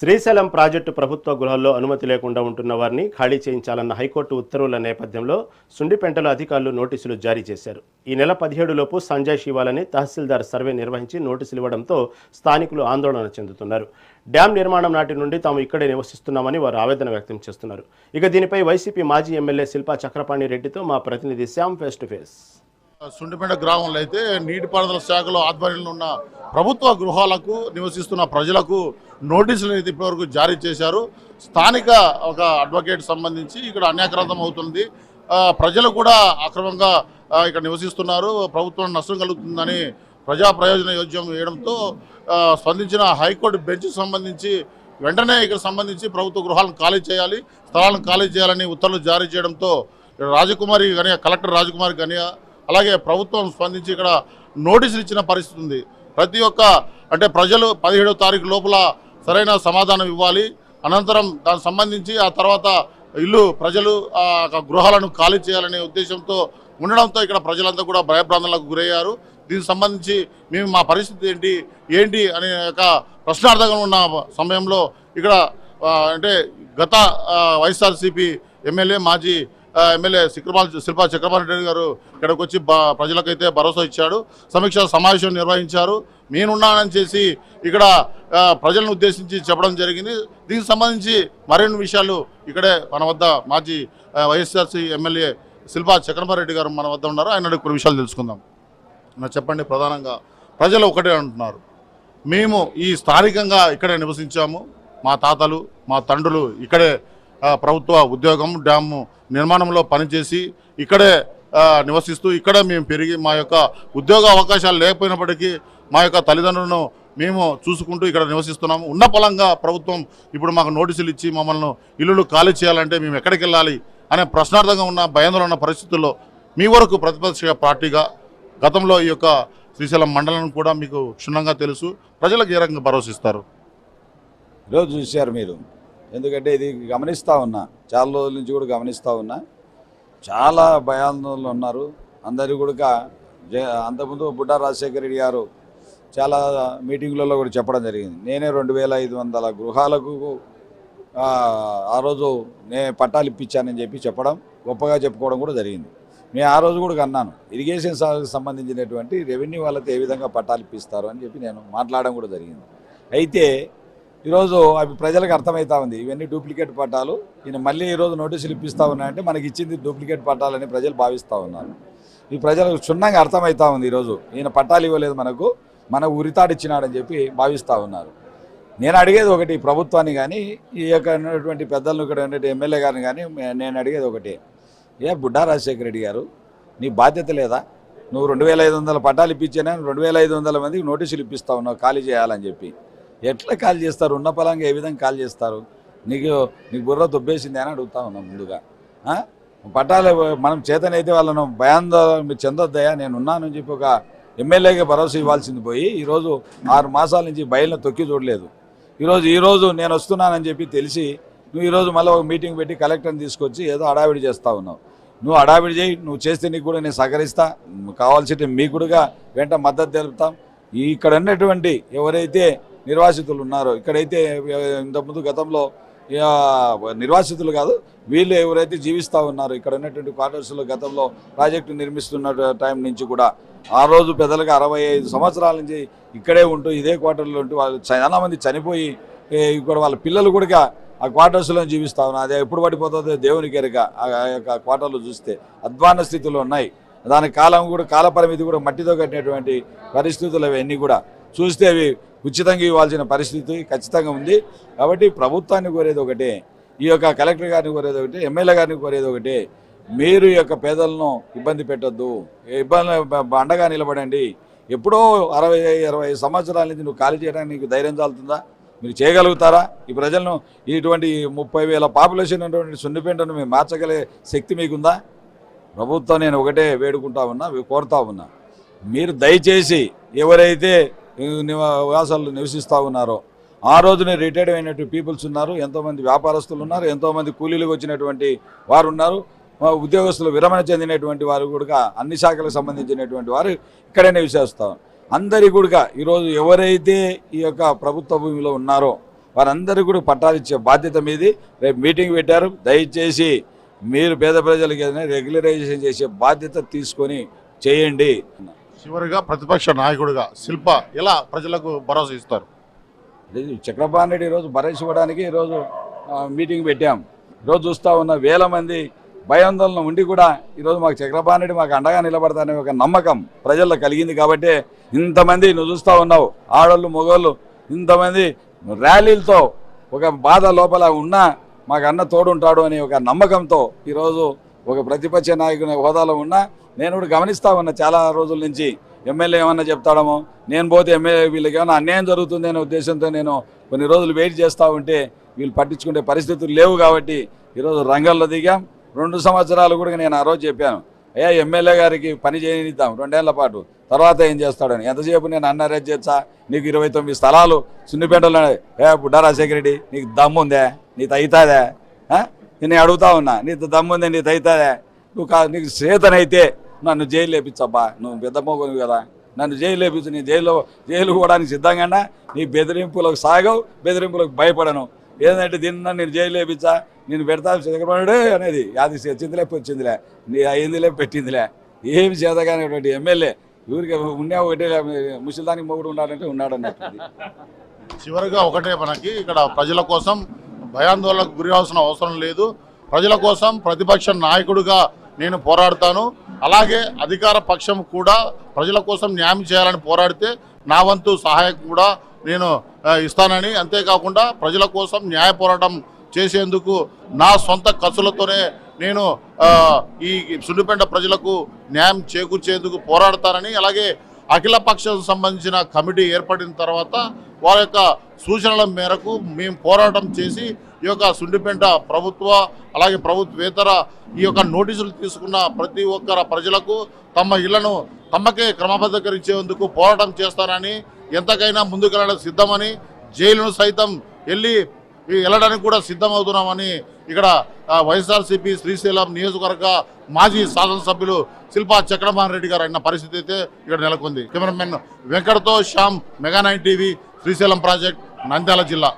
Srisailam project ప్రభుత్వ గృహాల్లో అనుమతి లేకుండా ఉంటున్న వారిని ఖాళీ చేయించాలన్న హైకోర్టు ఉత్తర్వుల నేపథ్యంలో సుండిపెంటలో అధికారులు నోటీసులు జారీ చేశారు. ఈ నెల 17 లోపు సంజయ్ శివాలని తహసీల్దార్ సర్వే నిర్వహించి నోటీసులు ఇవ్వడంతో స్థానికులు ఆందోళన చెందుతున్నారు. డ్యాం నిర్మాణం నాటి నుండి తాము ఇక్కడే నివసిస్తున్నామని వారు ఆవేదన వ్యక్తం చేస్తున్నారు. ఇక దీనిపై వైసీపీ మాజీ ఎమ్మెల్యే శిల్పా చక్రపాణి రెడ్డితో మా ప్రతినిధి శ్యామ్ ఫేస్ టు ఫేస్. సుండిపేట గ్రామంలో అయితే నీటిపారుదల శాఖలో ఆధ్వర్యంలో ఉన్న ప్రభుత్వ గృహాలకు నివసిస్తున్న ప్రజలకు నోటీసులు అయితే ఇప్పటివరకు జారీ చేశారు. స్థానిక ఒక అడ్వకేట్ సంబంధించి ఇక్కడ అన్యాక్రాంతం అవుతుంది, ప్రజలు కూడా అక్రమంగా ఇక్కడ నివసిస్తున్నారు, ప్రభుత్వం నష్టం కలుగుతుందని ప్రజా ప్రయోజన యోజ్యం వేయడంతో స్పందించిన హైకోర్టు బెంచ్ సంబంధించి వెంటనే ఇక్కడ సంబంధించి ప్రభుత్వ గృహాలను ఖాళీ చేయాలి, స్థలాలను ఖాళీ చేయాలని ఉత్తర్వులు జారీ చేయడంతో రాజకుమారి గనియా, కలెక్టర్ రాజకుమారి గనియా అలాగే ప్రభుత్వం స్పందించి ఇక్కడ నోటీసులు ఇచ్చిన పరిస్థితి ఉంది. ప్రతి ఒక్క అంటే ప్రజలు 17వ తారీఖు లోపల సరైన సమాధానం ఇవ్వాలి, అనంతరం దానికి సంబంధించి ఆ తర్వాత ప్రజలు గృహాలను ఖాళీ చేయాలనే ఉద్దేశంతో ఉండడంతో ఇక్కడ ప్రజలంతా కూడా భయభ్రాంతులకు గురయ్యారు. దీనికి సంబంధించి మేము మా పరిస్థితి ఏంటి అనే ఒక ప్రశ్నార్థంగా ఉన్న సమయంలో ఇక్కడ అంటే గత వైఎస్ఆర్సీపీ ఎమ్మెల్యే మాజీ ఎమ్మెల్యే శిల్పా చక్రపాణి రెడ్డి గారు ఇక్కడికి వచ్చి ప్రజలకైతే భరోసా ఇచ్చాడు, సమీక్ష సమావేశం నిర్వహించారు. నేనున్నానని చేసి ఇక్కడ ప్రజలను ఉద్దేశించి చెప్పడం జరిగింది. దీనికి సంబంధించి మరిన్ని విషయాలు ఇక్కడే మన వద్ద మాజీ వైఎస్ఆర్సీ ఎమ్మెల్యే శిల్పా చక్రపాణి రెడ్డి గారు మన వద్ద ఉన్నారు. ఆయన కొన్ని విషయాలు తెలుసుకుందాం. చెప్పండి, ప్రధానంగా ప్రజలు ఒకటే అంటున్నారు, మేము ఈ స్థానికంగా ఇక్కడే నివసించాము, మా తాతలు మా తండ్రులు ఇక్కడే ప్రభుత్వ ఉద్యోగం డ్యాము నిర్మాణంలో పనిచేసి ఇక్కడే నివసిస్తూ ఇక్కడే మేము పెరిగి మా యొక్క ఉద్యోగ అవకాశాలు లేకపోయినప్పటికీ మా యొక్క తల్లిదండ్రులను మేము చూసుకుంటూ ఇక్కడ నివసిస్తున్నాము. ఉన్న పలంగా ప్రభుత్వం ఇప్పుడు మాకు నోటీసులు ఇచ్చి మమ్మల్ని ఇల్లులు ఖాళీ చేయాలంటే మేము ఎక్కడికి వెళ్ళాలి అనే ప్రశ్నార్థంగా ఉన్న భయాందోళన ఉన్న పరిస్థితుల్లో మీ వరకు ప్రతిపక్ష పార్టీగా గతంలో ఈ యొక్క శ్రీశైలం మండలం కూడా మీకు క్షుణ్ణంగా తెలుసు, ప్రజలకు ఏ రకంగా భరోసా ఇస్తారు? ఈరోజు చూశారు మీరు, ఎందుకంటే ఇది గమనిస్తూ ఉన్నా, చాలా రోజుల నుంచి కూడా గమనిస్తూ ఉన్నా, చాలా భయాందోళనలు ఉన్నారు అందరూ కూడా. అంతకుముందు బుడ్డా రాజశేఖర రెడ్డి గారు చాలా మీటింగ్లలో కూడా చెప్పడం జరిగింది. నేనే 2500 గృహాలకు ఆ రోజు పట్టాలు ఇప్పించానని చెప్పడం గొప్పగా చెప్పుకోవడం కూడా జరిగింది. నేను ఆ రోజు కూడా అన్నాను, ఇరిగేషన్ సంబంధించినటువంటి రెవెన్యూ వాళ్ళతో ఏ విధంగా పట్టాలు ఇప్పిస్తారు అని చెప్పి నేను మాట్లాడడం కూడా జరిగింది. అయితే ఈరోజు అవి ప్రజలకు అర్థమవుతా ఉంది, ఇవన్నీ డూప్లికేట్ పట్టాలు, ఈయన మళ్ళీ ఈరోజు నోటీసులు ఇప్పిస్తూ ఉన్నాయంటే మనకి ఇచ్చింది డూప్లికేట్ పట్టాలని ప్రజలు భావిస్తూ ఉన్నారు. ఈ ప్రజలకు క్షుణ్ణంగా అర్థమవుతా ఉంది, ఈరోజు ఈయన పట్టాలు ఇవ్వలేదు, మన ఉరితాడిచ్చినాడని చెప్పి భావిస్తూ ఉన్నారు. నేను అడిగేది ఒకటి, ప్రభుత్వాన్ని కానీ ఈ యొక్క ఉన్నటువంటి పెద్దలను ఇక్కడ ఉన్నటువంటి ఎమ్మెల్యే గారిని కానీ నేను అడిగేది ఒకటి, బుడ్డా రాజశేఖర రెడ్డి గారు నీ బాధ్యత లేదా? నువ్వు 2500 పట్టాలు ఇప్పించానే 2500 మందికి నోటీసులు ఇప్పిస్తా ఉన్నావు ఖాళీ చేయాలని చెప్పి. ఎట్లా ఖాళీ చేస్తారు? ఉన్న పలంగా ఏ విధంగా ఖాళీ చేస్తారు? నీకు బుర్ర దొబ్బేసింది అని అడుగుతా ఉన్నాం. ముందుగా పట్టాలు మనం చేతనైతే వాళ్ళను భయాందోళన మీరు చెందొద్దయా, నేను ఉన్నానని చెప్పి ఒక ఎమ్మెల్యేగా భరోసా ఇవ్వాల్సింది పోయి ఈరోజు 6 మాసాల నుంచి బయలును తొక్కి చూడలేదు. ఈరోజు నేను వస్తున్నానని చెప్పి తెలిసి నువ్వు ఈరోజు మళ్ళీ ఒక మీటింగ్ పెట్టి కలెక్టర్ని తీసుకొచ్చి ఏదో హడావిడి చేస్తూ ఉన్నావు. నువ్వు హడావిడి చేయి, నువ్వు చేస్తే నీకు కూడా నేను సహకరిస్తా, కావాల్సి మీకు కూడా వెంట మద్దతు తెలుపుతాం. ఇక్కడ ఉన్నటువంటి ఎవరైతే నిర్వాసితులు ఉన్నారో, ఇక్కడైతే ఇంతకుముందు గతంలో నిర్వాసితులు కాదు, వీళ్ళు ఎవరైతే జీవిస్తూ ఉన్నారో ఇక్కడ ఉన్నటువంటి క్వార్టర్స్లో గతంలో ప్రాజెక్టు నిర్మిస్తున్న టైం నుంచి కూడా ఆ రోజు పెద్దలుగా 65 సంవత్సరాల నుంచి ఇక్కడే ఉంటూ ఇదే క్వార్టర్లో ఉంటూ వాళ్ళు చాలామంది చనిపోయి ఇక్కడ వాళ్ళ పిల్లలు కూడా ఆ క్వార్టర్స్లో జీవిస్తూ ఉన్నారు. అది ఎప్పుడు పడిపోతుందో దేవునికి ఎరుక. ఆ యొక్క క్వార్టర్లు చూస్తే అధ్వాన స్థితిలో ఉన్నాయి. దాని కాలపరిమితి కూడా మట్టితో కట్టినటువంటి పరిస్థితులు అవన్నీ కూడా చూస్తే అవి ఉచితంగా ఇవ్వాల్సిన పరిస్థితి ఖచ్చితంగా ఉంది. కాబట్టి ప్రభుత్వాన్ని కోరేది ఒకటే, ఈ యొక్క కలెక్టర్ గారిని కోరేది ఒకటే, ఎమ్మెల్యే గారిని కోరేది ఒకటే, మీరు ఈ యొక్క పేదలను ఇబ్బంది పెట్టొద్దు, అండగా నిలబడండి. ఎప్పుడో 60-20 సంవత్సరాల నుంచి నువ్వు ఖాళీ చేయడానికి నీకు ధైర్యం చాలుతుందా? మీరు చేయగలుగుతారా? ఈ ప్రజలను ఇటువంటి 30,000 పాపులేషన్ ఉన్నటువంటి సున్నిపేటను మేము మార్చగలిగే శక్తి మీకుందా? ప్రభుత్వం నేను ఒకటే వేడుకుంటా ఉన్నా, కోరుతా ఉన్నా, మీరు దయచేసి ఎవరైతే నివాసాలు నివసిస్తూ ఉన్నారో ఆ రోజునే రిటైర్డ్ అయినటువంటి పీపుల్స్ ఉన్నారు, ఎంతోమంది వ్యాపారస్తులు ఉన్నారు, ఎంతోమంది కూలీలకు వచ్చినటువంటి వారు ఉన్నారు, ఉద్యోగస్తులు విరమణ చెందినటువంటి వారు కూడా అన్ని శాఖలకు సంబంధించినటువంటి వారు ఇక్కడే నివసిస్తారు. అందరి కూడా ఈరోజు ఎవరైతే ఈ యొక్క ప్రభుత్వ భూమిలో ఉన్నారో వారందరూ కూడా పట్టాలు ఇచ్చే బాధ్యత మీది. రేపు మీటింగ్ పెట్టారు, దయచేసి మీరు పేద ప్రజలకి ఏదైనా రెగ్యులరైజేషన్ చేసే బాధ్యత తీసుకొని చేయండి. చివరిగా ప్రతిపక్ష నాయకుడిగా శిల్ప ఎలా ప్రజలకు భరోసా ఇస్తారు? చక్రపాణి రెడ్డి ఈరోజు భరోసా ఇవ్వడానికి ఈరోజు మీటింగ్ పెట్టాం. ఈరోజు చూస్తూ ఉన్న వేల మంది భయాందోళన ఉండి కూడా ఈరోజు మాకు చక్రపాణి రెడ్డి మాకు అండగా నిలబడతానే ఒక నమ్మకం ప్రజల్లో కలిగింది. కాబట్టి ఇంతమంది నువ్వు చూస్తూ ఉన్నావు, ఆడోళ్ళు మగోళ్ళు ఇంతమంది ర్యాలీలతో ఒక బాధ లోపల ఉన్నా మాకు అన్న తోడుంటాడు అనే ఒక నమ్మకంతో ఈరోజు ఒక ప్రతిపక్ష నాయకుని హోదాలో ఉన్నా నేను కూడా గమనిస్తూ ఉన్నా చాలా రోజుల నుంచి. ఎమ్మెల్యే ఏమన్నా చెప్తాడమో, నేను పోతే ఎమ్మెల్యే వీళ్ళకి ఏమైనా అన్యాయం జరుగుతుంది అనే ఉద్దేశంతో నేను కొన్ని రోజులు వెయిట్ చేస్తూ ఉంటే వీళ్ళు పట్టించుకునే పరిస్థితులు లేవు. కాబట్టి ఈరోజు రంగంలో దిగాం. 2 సంవత్సరాలు కూడా నేను ఆ రోజు చెప్పాను, అయ్యా ఎమ్మెల్యే గారికి పని చేయనిద్దాం 2 ఏళ్ల పాటు, తర్వాత ఏం చేస్తాడని. ఎంతసేపు నేను అన్న అరెస్ట్ చేస్తా, నీకు 29 స్థలాలు సున్నిపేటలో, బుడ్డా రాజశేఖర రెడ్డి నీకు దమ్ముందే, నీ తగ్గుతుందే, నేను అడుగుతా ఉన్నా, నీ దమ్ముందే, నీ తగ్గుతుందే, నీకు చేతనైతే నన్ను జైలు లేపించబ్బా, నువ్వు పెద్ద మోగను కదా, నన్ను జైలు లేపించు, నీ జైలు పోవడానికి సిద్ధంగా, నీ బెదిరింపులకు సాగవు, బెదిరింపులకు భయపడను. ఏంటంటే దీన్ని నేను జైలు లేపించా, నేను పెడతా చక్రపాణి అనేది అది వచ్చిందిలే వచ్చిందిలే, నీ అయిందిలే పెట్టిందిలే, ఏమి చేతగానేటువంటి ఎమ్మెల్యే ఊరికి ఉన్నా ఒకటే, ముసలిదానికి మొగుడు ఉన్నాడంటే ఉన్నాడు అన్నట్టు. చివరిగా ఒకటే, మనకి ఇక్కడ ప్రజల కోసం భయాందోళనకు గురి అవసరం అవసరం లేదు. ప్రజల కోసం ప్రతిపక్ష నాయకుడిగా నేను పోరాడతాను. అలాగే అధికార పక్షం కూడా ప్రజల కోసం న్యాయం చేయాలని పోరాడితే నా వంతు సహాయం కూడా నేను ఇస్తానని, అంతేకాకుండా ప్రజల కోసం న్యాయ పోరాటం చేసేందుకు నా సొంత ఖర్చులతోనే నేను ఈ సున్నిపేట ప్రజలకు న్యాయం చేకూర్చేందుకు పోరాడతానని, అలాగే అఖిల పక్షం సంబంధించిన కమిటీ ఏర్పడిన తర్వాత వారి యొక్క సూచనల మేరకు మేము పోరాటం చేసి ఈ యొక్క సున్నిపేట ప్రభుత్వ అలాగే ప్రభుత్వేతర ఈ యొక్క నోటీసులు తీసుకున్న ప్రతి ఒక్కరు ప్రజలకు తమ ఇళ్లను తమకే క్రమబద్ధీకరించేందుకు పోరాటం చేస్తానని, ఎంతకైనా ముందుకెళ్ళడానికి సిద్ధమని, జైలును సైతం వెళ్ళడానికి కూడా సిద్ధమవుతున్నామని ఇక్కడ వైఎస్ఆర్సీపీ శ్రీశైలం నియోజకవర్గ మాజీ శాసనసభ్యులు శిల్పా చక్రపాణి రెడ్డి గారు అన్న పరిస్థితి అయితే ఇక్కడ నెలకొంది. కెమెరామెన్ వెంకటతో Shyam, mega 9 TV, Srisailam project, Nandyal జిల్లా.